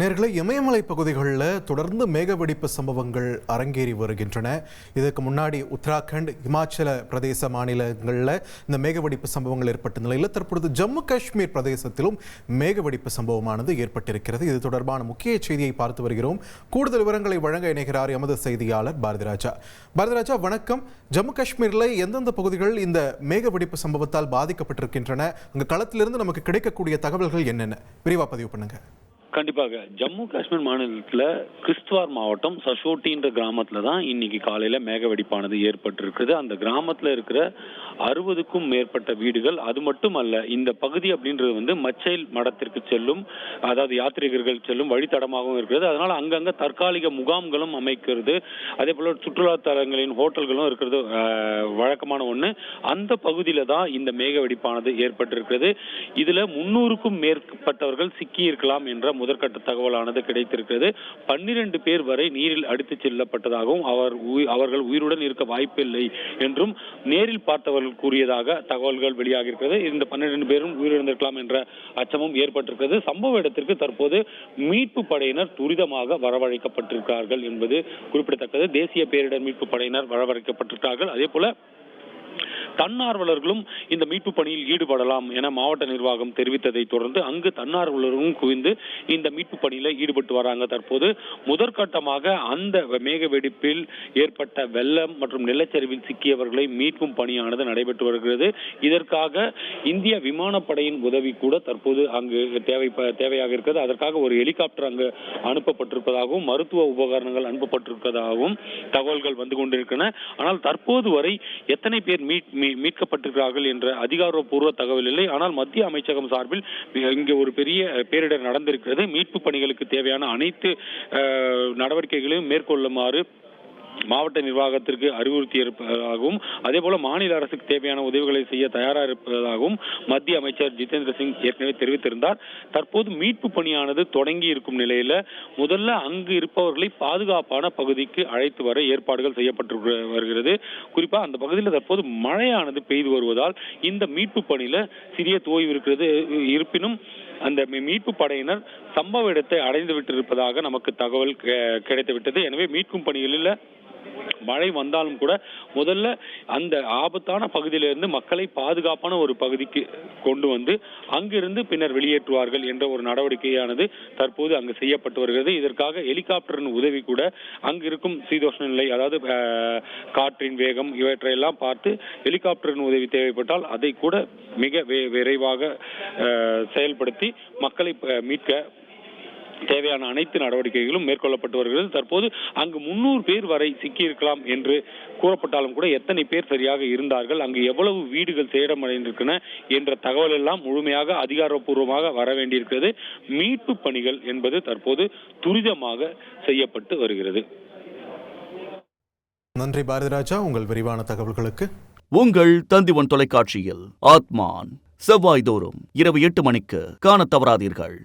நேயர்களே, இமயமலை பகுதிகளில் தொடர்ந்து மேகவெடிப்பு சம்பவங்கள் அரங்கேறி வருகின்றன. இதற்கு முன்னாடி உத்தராகண்ட், இமாச்சல பிரதேச மாநிலங்களில் இந்த மேகவெடிப்பு சம்பவங்கள் ஏற்பட்ட நிலையில் தற்பொழுது ஜம்மு காஷ்மீர் பிரதேசத்திலும் மேகவெடிப்பு சம்பவமானது ஏற்பட்டிருக்கிறது. இது தொடர்பான முக்கிய செய்தியை பார்த்து வருகிறோம். கூடுதல் விவரங்களை வழங்க இணைகிறார் எமது செய்தியாளர் பாரதிராஜா. பாரதிராஜா, வணக்கம். ஜம்மு காஷ்மீரில் எந்தெந்த பகுதிகள் இந்த மேகவெடிப்பு சம்பவத்தால் பாதிக்கப்பட்டிருக்கின்றன? அங்கு களத்திலிருந்து நமக்கு கிடைக்கக்கூடிய தகவல்கள் என்னென்ன? விரிவாக பதிவு பண்ணுங்க. கண்டிப்பாக. ஜம்மு காஷ்மீர் மாநிலத்தில் கிறிஸ்துவார் மாவட்டம் சஷோட்டின்ற கிராமத்தில் தான் இன்னைக்கு காலையில் மேகவெடிப்பானது ஏற்பட்டிருக்குது. அந்த கிராமத்தில் இருக்கிற 60க்கும் மேற்பட்ட வீடுகள், அது மட்டும் அல்ல, இந்த பகுதி அப்படின்றது மச்சைல் மடத்திற்கு செல்லும், அதாவது யாத்ரீகர்கள் செல்லும் வழித்தடமாகவும் இருக்கிறது. அதனால அங்கங்க தற்காலிக முகாம்களும் அமைக்கிறது, அதே போல சுற்றுலா தலங்களின் ஹோட்டல்களும் இருக்கிறது வழக்கமான ஒன்று. அந்த பகுதியில தான் இந்த மேகவெடிப்பானது ஏற்பட்டிருக்கிறது. இதுல 300க்கும் மேற்பட்டவர்கள் சிக்கி இருக்கலாம் என்ற முதற்கட்ட தகவலானது கிடைத்திருக்கிறது. 12 பேர் வரை நீரில் அடித்துச் செல்லப்பட்டதாகவும் அவர்கள் உயிருடன் இருக்க வாய்ப்பில்லை என்றும் நேரில் பார்த்தவர்கள் கூறியதாக தகவல்கள் வெளியாக இருக்கிறது. இந்த 12 பேரும் உயிரிழந்திருக்கலாம் என்ற அச்சமும் ஏற்பட்டிருக்கிறது. சம்பவ இடத்திற்கு தற்போது மீட்பு படையினர் துரிதமாக வரவழைக்கப்பட்டிருக்கிறார்கள் என்பது குறிப்பிடத்தக்கது. தேசிய பேரிடர் மீட்பு படையினர் வரவழைக்கப்பட்டிருக்கிறார்கள். அதே போல தன்னார்வலர்களும் இந்த மீட்பு பணியில் ஈடுபடலாம் என மாவட்ட நிர்வாகம் தெரிவித்ததை தொடர்ந்து அங்கு தன்னார்வலர்களும் குவிந்து இந்த மீட்பு பணியில ஈடுபட்டு வராங்க. தற்போது முதற்கட்டமாக அந்த மேக வெடிப்பில் ஏற்பட்ட வெள்ளம் மற்றும் நிலச்சரிவில் சிக்கியவர்களை மீட்கும் பணியானது நடைபெற்று வருகிறது. இதற்காக இந்திய விமானப்படையின் உதவி கூட தற்போது அங்கு தேவையாக இருக்கிறது. அதற்காக ஒரு ஹெலிகாப்டர் அங்கு அனுப்பப்பட்டிருப்பதாகவும் மருத்துவ உபகரணங்கள் அனுப்பப்பட்டிருப்பதாகவும் தகவல்கள் வந்து கொண்டிருக்கின்றன. ஆனால் தற்போது வரை எத்தனை பேர் மீட்கப்பட்டிருக்கிறார்கள் என்ற அதிகாரப்பூர்வ தகவல் இல்லை. ஆனால் மத்திய அமைச்சகம் சார்பில் இங்கே ஒரு பெரிய பேரிடர் நடந்திருக்கிறது. மீட்பு பணிகளுக்கு தேவையான அனைத்து நடவடிக்கைகளையும் மேற்கொள்ளுமாறு மாவட்ட நிர்வாகத்திற்கு அறிவுறுத்தியிருப்பதாகவும் அதே போல மாநில அரசுக்கு தேவையான உதவிகளை செய்ய தயாராக இருப்பதாகவும் மத்திய அமைச்சர் ஜிதேந்திர சிங் ஏற்கனவே தெரிவித்திருந்தார். தற்போது மீட்பு பணியானது தொடங்கி இருக்கும் நிலையில முதல்ல அங்கு இருப்பவர்களை பாதுகாப்பான பகுதிக்கு அழைத்து வர ஏற்பாடுகள் செய்யப்பட்டு வருகிறது. குறிப்பா அந்த பகுதியில் தற்போது மழையானது பெய்து வருவதால் இந்த மீட்பு பணியில சிறிய தோய்வு இருக்கிறது. இருப்பினும் அந்த மீட்பு படையினர் சம்பவ இடத்தை அடைந்து விட்டிருப்பதாக நமக்கு தகவல் கிடைத்துவிட்டது. எனவே மீட்கும் பணிகளில் மழை வந்தாலும் கூட முதல்ல அந்த ஆபத்தான பகுதியிலிருந்து மக்களை பாதுகாப்பான ஒரு பகுதிக்கு கொண்டு வந்து அங்கிருந்து பின்னர் வெளியேற்றுவார்கள் என்ற ஒரு நடவடிக்கையானது தற்போது அங்கு செய்யப்பட்டு வருகிறது. இதற்காக ஹெலிகாப்டரின் உதவி கூட அங்கு இருக்கும் சீதோஷ்ண நிலை, அதாவது காற்றின் வேகம் இவற்றையெல்லாம் பார்த்து ஹெலிகாப்டரின் உதவி தேவைப்பட்டால் அதை கூட மிக விரைவாக செயல்படுத்தி மக்களை மீட்க தேவையான அனைத்து நடவடிக்கைகளும் மேற்கொள்ளப்பட்டு வருகிறது. தற்போது அங்கு 300 பேர் வரை சிக்கியிருக்கலாம் என்று கூறப்பட்டாலும் கூட எத்தனை பேர் சரியாக இருந்தார்கள், அங்கு எவ்வளவு வீடுகள் சேதமடைந்திருக்கின்றன என்ற தகவல் எல்லாம் முழுமையாக அதிகாரப்பூர்வமாக வர வேண்டியிருக்கிறது. மீட்பு பணிகள் என்பது தற்போது துரிதமாக செய்யப்பட்டு வருகிறது. நன்றி பாரதிராஜா, உங்கள் விரிவான தகவல்களுக்கு. உங்கள் தந்திவன் தொலைக்காட்சியில் ஆத்மான் செவ்வாய்தோறும் இரவு 8 மணிக்கு காணத் தவறாதீர்கள்.